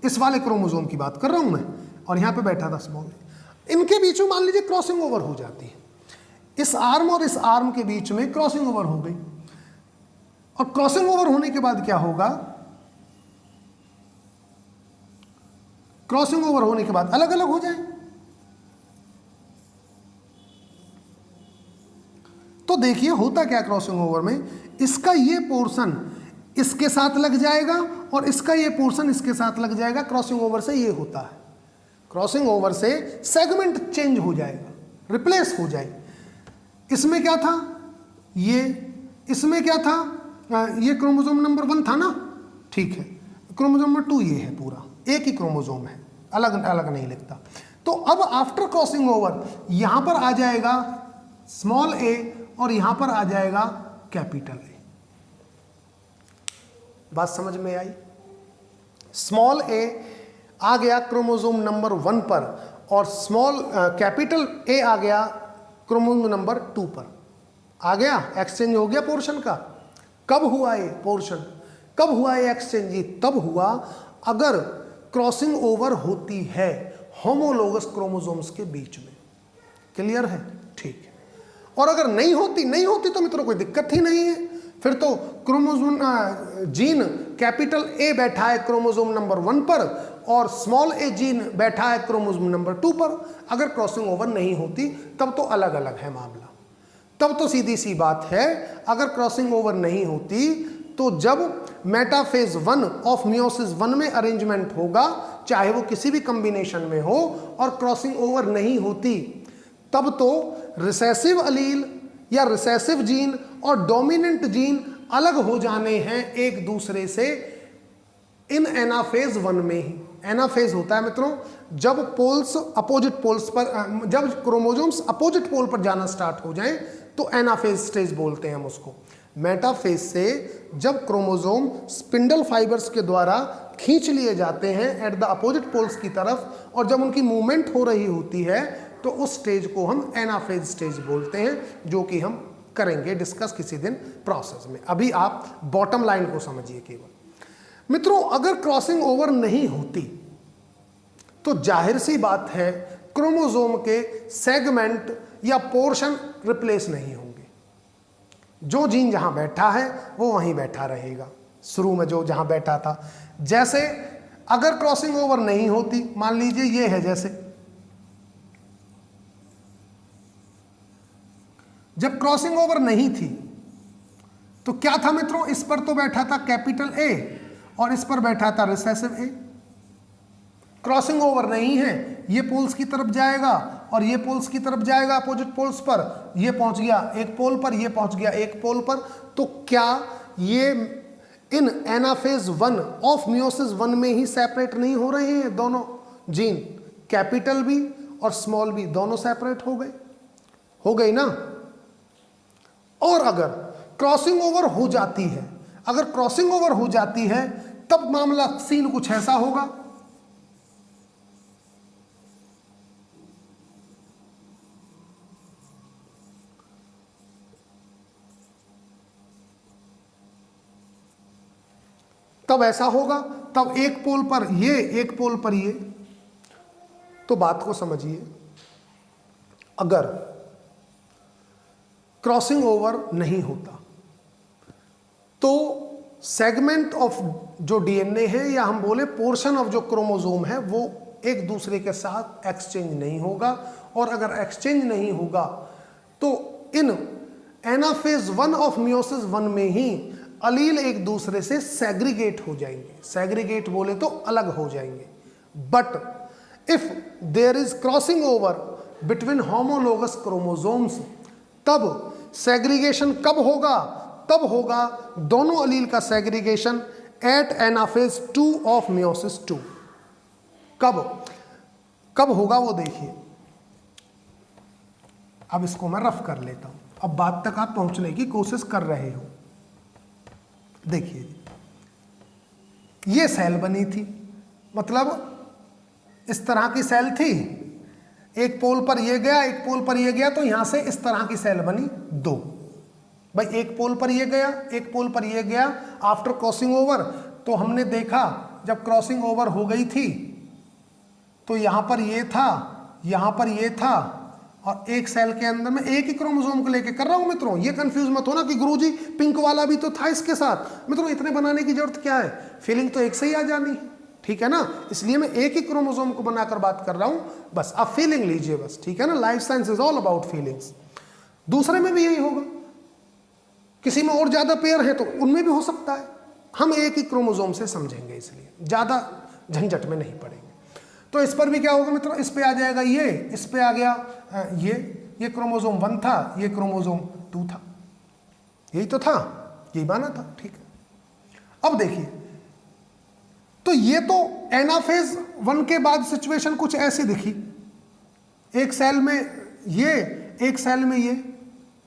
इस वाले क्रोमोसोम की बात कर रहा हूं मैं, और यहां पे बैठा था स्मॉल ए। इनके बीच में मान लीजिए क्रॉसिंग ओवर हो जाती है, इस आर्म और इस आर्म के बीच में क्रॉसिंग ओवर हो गई, और क्रॉसिंग ओवर होने के बाद क्या होगा? क्रॉसिंग ओवर होने के बाद अलग अलग हो जाए। तो देखिए होता क्या क्रॉसिंग ओवर में, इसका ये पोर्शन इसके साथ लग जाएगा और इसका ये पोर्शन इसके साथ लग जाएगा। क्रॉसिंग ओवर से ये होता है, क्रॉसिंग ओवर से सेगमेंट चेंज हो जाएगा, रिप्लेस हो जाएगी। इसमें क्या था? ये इसमें क्या था? ये क्रोमोसोम नंबर 1 था ना, ठीक है। क्रोमोसोम नंबर 2 ये है, पूरा एक ही क्रोमोसोम है, अलग अलग नहीं लिखता। तो अब आफ्टर क्रॉसिंग ओवर यहां पर आ जाएगा स्मॉल ए और यहां पर आ जाएगा कैपिटल ए। बात समझ में आई? स्मॉल ए आ गया क्रोमोसोम नंबर 1 पर और कैपिटल ए आ गया क्रोमोसोम नंबर 2 पर। आ गया, एक्सचेंज हो गया पोर्शन का। कब हुआ ये पोर्शन, कब हुआ ये एक्सचेंज? ये तब हुआ अगर क्रॉसिंग ओवर होती है होमोलोगस क्रोमोसोम्स के बीच में। क्लियर है? ठीक है। और अगर नहीं होती तो मित्रों कोई दिक्कत ही नहीं है, फिर तो क्रोमोसोम जीन कैपिटल ए बैठा है क्रोमोसोम नंबर 1 पर और स्मॉल ए जीन बैठा है क्रोमोसोम नंबर 2 पर। अगर क्रॉसिंग ओवर नहीं होती तब तो अलग अलग है मामला, तब तो सीधी सी बात है। अगर क्रॉसिंग ओवर नहीं होती तो जब मेटाफेज 1 ऑफ मियोसिस 1 में अरेंजमेंट होगा, चाहे वो किसी भी कॉम्बिनेशन में हो, और क्रॉसिंग ओवर नहीं होती, तब तो रिसेसिव अलील या रिसेसिव जीन और डोमिनेंट जीन अलग हो जाने हैं एक दूसरे से इन एनाफेज 1 में ही। एनाफेज होता है मित्रों जब पोल्स अपोजिट पोल्स पर, जब क्रोमोसोम्स अपोजिट पोल पर जाना स्टार्ट हो जाएं तो एनाफेज स्टेज बोलते हैं हम उसको। मेटाफेज से जब क्रोमोसोम स्पिंडल फाइबर्स के द्वारा खींच लिए जाते हैं एट द अपोजिट पोल्स की तरफ, और जब उनकी मूवमेंट हो रही होती है तो उस स्टेज को हम एनाफेज स्टेज बोलते हैं, जो कि हम करेंगे डिस्कस किसी दिन प्रोसेस में। अभी आप बॉटम लाइन को समझिए केवल। मित्रों अगर क्रॉसिंग ओवर नहीं होती तो जाहिर सी बात है क्रोमोसोम के सेगमेंट या पोर्शन रिप्लेस नहीं होंगे। जो जीन जहां बैठा है वो वहीं बैठा रहेगा, शुरू में जो जहां बैठा था। जैसे अगर क्रॉसिंग ओवर नहीं होती, मान लीजिए ये है, जैसे जब क्रॉसिंग ओवर नहीं थी तो क्या था मित्रों, इस पर तो बैठा था कैपिटल ए और इस पर बैठा था रिसेसिव ए। क्रॉसिंग ओवर नहीं है, ये पोल्स की तरफ जाएगा और ये पोल्स की तरफ जाएगा, अपोजिट पोल्स पर। ये पहुंच गया एक पोल पर, ये पहुंच गया एक पोल पर। तो क्या ये इन एनाफेज 1 ऑफ मियोसिस 1 में ही सेपरेट नहीं हो रहे हैं दोनों जीन? कैपिटल बी और स्मॉल बी दोनों सेपरेट हो गए, हो गई ना। और अगर क्रॉसिंग ओवर हो जाती है, अगर क्रॉसिंग ओवर हो जाती है तब मामला सीन कुछ ऐसा होगा। तब ऐसा होगा, तब एक पोल पर ये, एक पोल पर ये। तो बात को समझिए, अगर क्रॉसिंग ओवर नहीं होता तो सेगमेंट ऑफ जो डीएनए है, या हम बोले पोर्शन ऑफ जो क्रोमोसोम है, वो एक दूसरे के साथ एक्सचेंज नहीं होगा। और अगर एक्सचेंज नहीं होगा तो इन एनाफेज 1 ऑफ मियोसिस 1 में ही अलील एक दूसरे से सेग्रीगेट हो जाएंगे। सेग्रीगेट बोले तो अलग हो जाएंगे। But if there is crossing over between homologous chromosomes, तब सेग्रीगेशन कब होगा? तब होगा दोनों अलील का segregation at anaphase 2 of meiosis 2। कब होगा वो देखिए। अब इसको मैं रफ कर लेता हूं, अब बात तक आप पहुंचने की कोशिश कर रहे हो। देखिए, ये सेल बनी थी, मतलब इस तरह की सेल थी, एक पोल पर ये गया, एक पोल पर ये गया, तो यहां से इस तरह की सेल बनी 2। भाई एक पोल पर ये गया, एक पोल पर ये गया आफ्टर क्रॉसिंग ओवर। तो हमने देखा जब क्रॉसिंग ओवर हो गई थी तो यहां पर ये था, यहां पर ये था, और एक सेल के अंदर में एक ही क्रोमोसोम को लेके कर रहा हूं मित्रों। ये कंफ्यूज मत होना कि गुरुजी पिंक वाला भी तो था इसके साथ। मित्रों इतने बनाने की जरूरत क्या है, फीलिंग तो एक से ही आ जानी, ठीक है ना। इसलिए मैं एक ही क्रोमोसोम को बनाकर बात कर रहा हूं, बस आप फीलिंग लीजिए बस, ठीक है ना। Life science is all about feelings. दूसरे में भी यही होगा, किसी में और ज्यादा पेयर है तो उनमें भी हो सकता है। हम एक ही क्रोमोसोम से समझेंगे, इसलिए ज्यादा झंझट में नहीं पड़ेंगे। तो इस पर भी क्या होगा मित्रों, इस पे आ जाएगा ये, इस पे आ गया ये क्रोमोसोम 1 था, ये क्रोमोसोम 2 था, यही तो था, यही माना था, ठीक है। अब देखिए, तो ये तो एनाफेज 1 के बाद सिचुएशन कुछ ऐसी दिखी, एक सेल में ये, एक सेल में ये,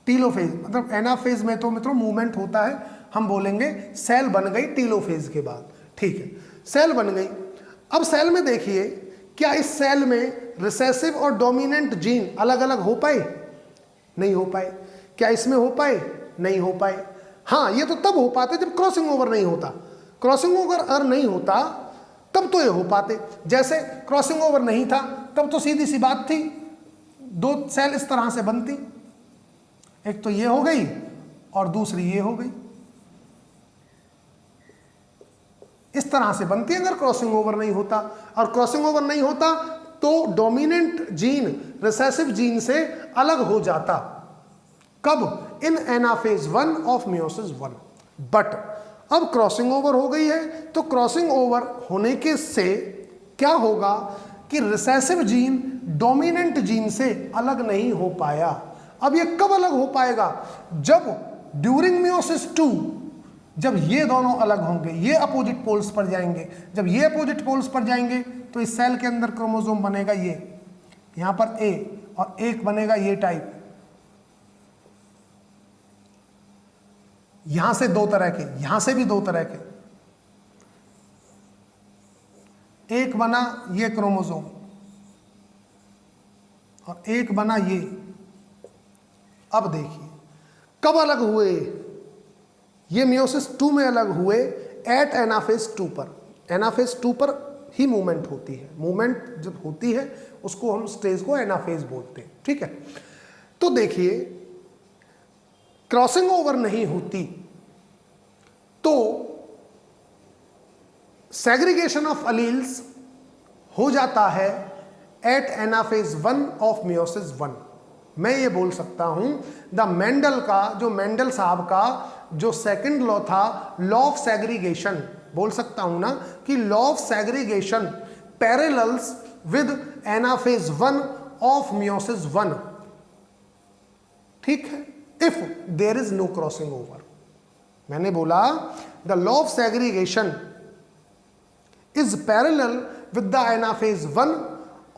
टीलोफेज। मतलब एनाफेज में तो मित्रों मूवमेंट होता है, हम बोलेंगे सेल बन गई टीलोफेज के बाद, ठीक है, सेल बन गई। अब सेल में देखिए, क्या इस सेल में रिसेसिव और डोमिनेंट जीन अलग अलग हो पाए? नहीं हो पाए। क्या इसमें हो पाए? नहीं हो पाए। हाँ, ये तो तब हो पाते जब क्रॉसिंग ओवर नहीं होता। क्रॉसिंग ओवर अगर नहीं होता तब तो ये हो पाते। जैसे क्रॉसिंग ओवर नहीं था तब तो सीधी सी बात थी, 2 सेल इस तरह से बनती, एक तो ये हो गई और दूसरी ये हो गई, इस तरह से बनती अगर क्रॉसिंग ओवर नहीं होता। और क्रॉसिंग ओवर नहीं होता तो डोमिनेंट जीन रिसेसिव जीन से अलग हो जाता। कब? इन एनाफेज 1 ऑफ मियोसिस 1। बट अब क्रॉसिंग ओवर हो गई है, तो क्रॉसिंग ओवर होने के से क्या होगा कि रिसेसिव जीन डोमिनेंट जीन से अलग नहीं हो पाया। अब ये कब अलग हो पाएगा? जब ड्यूरिंग मियोसिस 2, जब ये दोनों अलग होंगे, ये अपोजिट पोल्स पर जाएंगे। जब ये अपोजिट पोल्स पर जाएंगे तो इस सेल के अंदर क्रोमोसोम बनेगा ये, यहां पर ए, और एक बनेगा ये टाइप, यहां से 2 तरह के, यहां से भी 2 तरह के, एक बना ये क्रोमोसोम और एक बना ये। अब देखिए कब अलग हुए, ये मियोसिस 2 में अलग हुए एट एनाफेज 2 पर। एनाफेज 2 पर ही मूवमेंट होती है। मूवमेंट जब होती है उसको हम स्टेज को एनाफेज बोलते हैं, ठीक है। तो देखिए क्रॉसिंग ओवर नहीं होती तो सेग्रीगेशन ऑफ अलील्स हो जाता है एट एनाफेज 1 ऑफ मियोसिस 1। मैं ये बोल सकता हूं द मेंडल का, जो मेंडल साहब का जो सेकंड लॉ था, लॉ ऑफ सेग्रीगेशन, बोल सकता हूं ना कि law of segregation parallels with anaphase 1 of meiosis 1। ठीक है, if there is no crossing over. मैंने बोला the law of segregation is parallel with the anaphase 1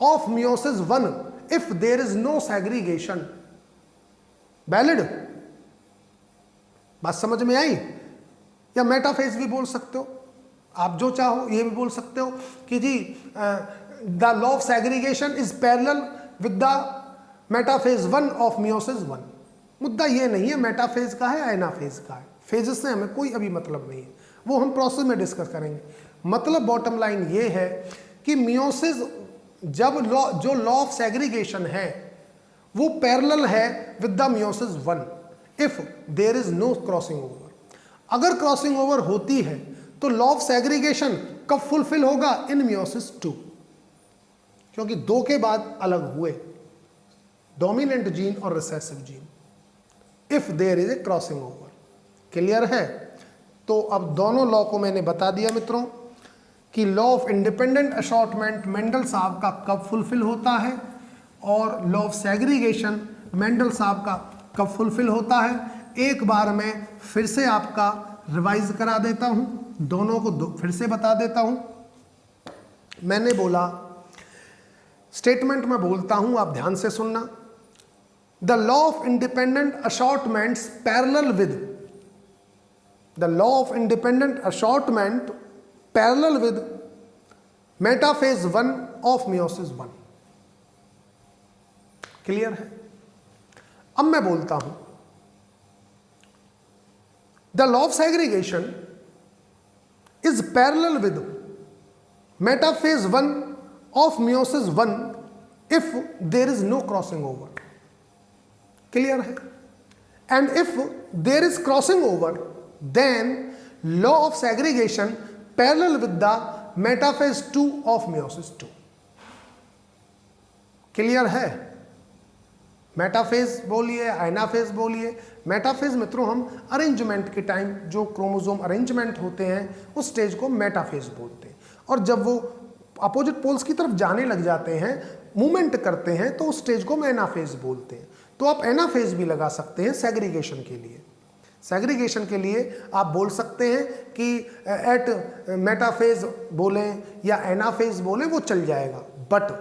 of meiosis 1 if there is no segregation। Valid? बात समझ में आई? या metaphase भी बोल सकते हो आप, जो चाहो ये भी बोल सकते हो कि जी the law of segregation is parallel with the metaphase 1 of meiosis 1। मुद्दा ये नहीं है मेटाफेज का है एनाफेज का है, फेजेस से हमें कोई अभी मतलब नहीं है, वो हम प्रोसेस में डिस्कस करेंगे। मतलब बॉटम लाइन ये है कि मियोसिस जब जो लॉ ऑफ सेग्रीगेशन है वो पैरेलल है with the meiosis 1 if there is no crossing over. अगर क्रॉसिंग ओवर होती है तो लॉ ऑफ सेग्रीगेशन कब फुलफिल होगा? इन मियोसिस 2, क्योंकि 2 के बाद अलग हुए डोमिनेंट जीन और recessive gene, if there is a crossing over. Clear है? तो अब दोनों लॉ को मैंने बता दिया मित्रों कि law of independent assortment Mendel साहब का कब फुलफिल होता है और लॉ ऑफ सेग्रीगेशन मेंडल साहब का कब फुलफिल होता है। एक बार मैं फिर से आपका रिवाइज करा देता हूं, दोनों को फिर से बता देता हूं। मैंने बोला, स्टेटमेंट में बोलता हूं, आप ध्यान से सुनना। The law of independent assortments parallel with the law of independent assortment parallel with metaphase 1 of meiosis 1। Clear है? अब मैं बोलता हूं the law of segregation is parallel with metaphase 1 of meiosis 1 if there is no crossing over। Clear है? and if there is crossing over then law of segregation parallel with the metaphase 2 of meiosis 2। Clear है? Metaphase बोलिए, anaphase बोलिए। Metaphase मित्रों हम arrangement के time जो chromosome arrangement होते हैं उस स्टेज को मेटाफेज बोलते हैं, और जब वो अपोजिट पोल्स की तरफ जाने लग जाते हैं, मूवमेंट करते हैं, तो उस स्टेज को एनाफेज बोलते हैं। तो आप एनाफेज भी लगा सकते हैं सेग्रीगेशन के लिए। सेग्रीगेशन के लिए आप बोल सकते हैं कि एट मेटाफेज बोलें या एनाफेज बोलें, वो चल जाएगा। But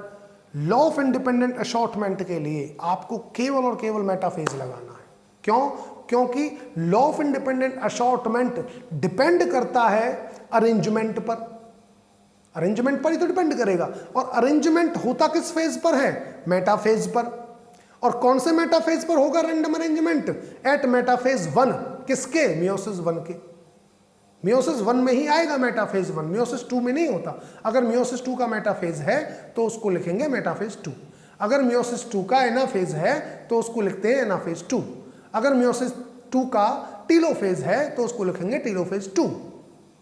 law of independent assortment के लिए आपको केवल और केवल मेटाफेज लगाना है। क्यों? क्योंकि law of independent assortment depend करता है अरेंजमेंट पर। अरेंजमेंट पर ही तो डिपेंड करेगा, और अरेंजमेंट होता किस फेज पर है? मेटाफेज पर। और कौन से मेटाफेज पर होगा रैंडम अरेंजमेंट? Eight metaphase 1। किसके? मियोसिस 1 के। मियोसिस 1 में ही आएगा मेटाफेज 1, मियोसिस 2 में नहीं होता। अगर मियोसिस 2 का मेटाफेज है तो उसको लिखेंगे मेटाफेज 2। अगर मियोसिस 2 का एनाफेज है तो उसको लिखते हैं एनाफेज 2। अगर मियोसिस 2 का टीलोफेज है तो उसको लिखेंगे टीलोफेज 2।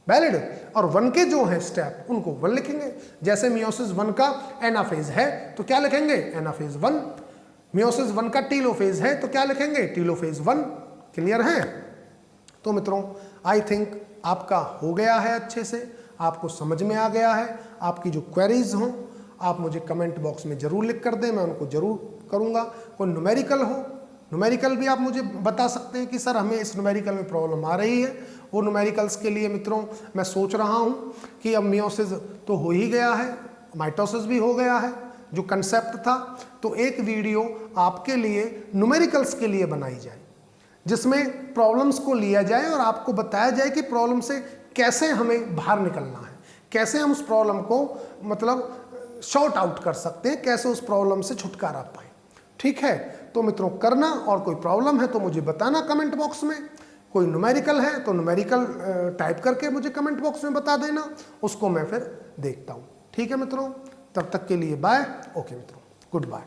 वैलिड? और 1 के जो है स्टेप उनको 1 लिखेंगे। जैसे मियोसिस 1 का एनाफेज है तो क्या लिखेंगे? एनाफेज 1। मियोसिस 1 का टीलोफेज है तो क्या लिखेंगे? टीलोफेज 1। क्लियर है? तो मित्रों आई थिंक आपका हो गया है, अच्छे से आपको समझ में आ गया है। आपकी जो क्वेरीज हों आप मुझे कमेंट बॉक्स में ज़रूर लिख कर दें, मैं उनको ज़रूर करूँगा। कोई न्यूमेरिकल हो, न्यूमेरिकल भी आप मुझे बता सकते हैं कि सर हमें इस न्यूमेरिकल में प्रॉब्लम आ रही है। वो न्यूमेरिकल्स के लिए मित्रों मैं सोच रहा हूँ कि अब मियोसिस तो हो ही गया है, माइटोसिस भी हो गया है, जो कंसेप्ट था, तो एक वीडियो आपके लिए न्यूमेरिकल्स के लिए बनाई जाए जिसमें प्रॉब्लम्स को लिया जाए और आपको बताया जाए कि प्रॉब्लम से कैसे हमें बाहर निकलना है, कैसे हम उस प्रॉब्लम को मतलब शॉर्ट आउट कर सकते हैं, कैसे उस प्रॉब्लम से छुटकारा पाएं। ठीक है? तो मित्रों करना, और कोई प्रॉब्लम है तो मुझे बताना कमेंट बॉक्स में। कोई न्यूमेरिकल है तो न्यूमेरिकल टाइप करके मुझे कमेंट बॉक्स में बता देना, उसको मैं फिर देखता हूँ। ठीक है मित्रों, तब तक के लिए बाय। ओके मित्रों, गुड बाय।